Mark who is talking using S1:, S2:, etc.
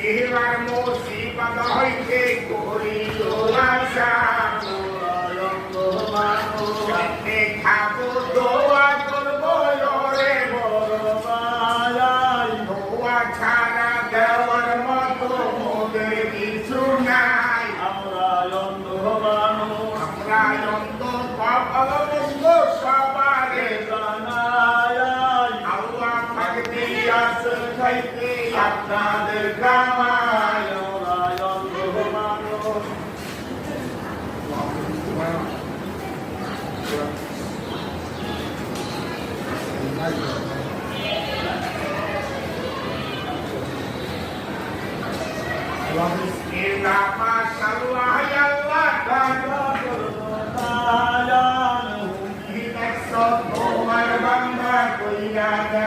S1: এবার মুসিবত হইতে করিল আশা খাবো দোয়া করবো রে দোয়া ছাড়া দেওয়ার মতো মোদের কিছু নাই আমরা অন্ধ অবলম্ব সবারে জানাই আল্লাহ থাকতে আছে খাইতে আপনাদের কামাই আমরা অন্ধ মানুষ Bismillah, mashallah, yallah, tomar banda, cuida de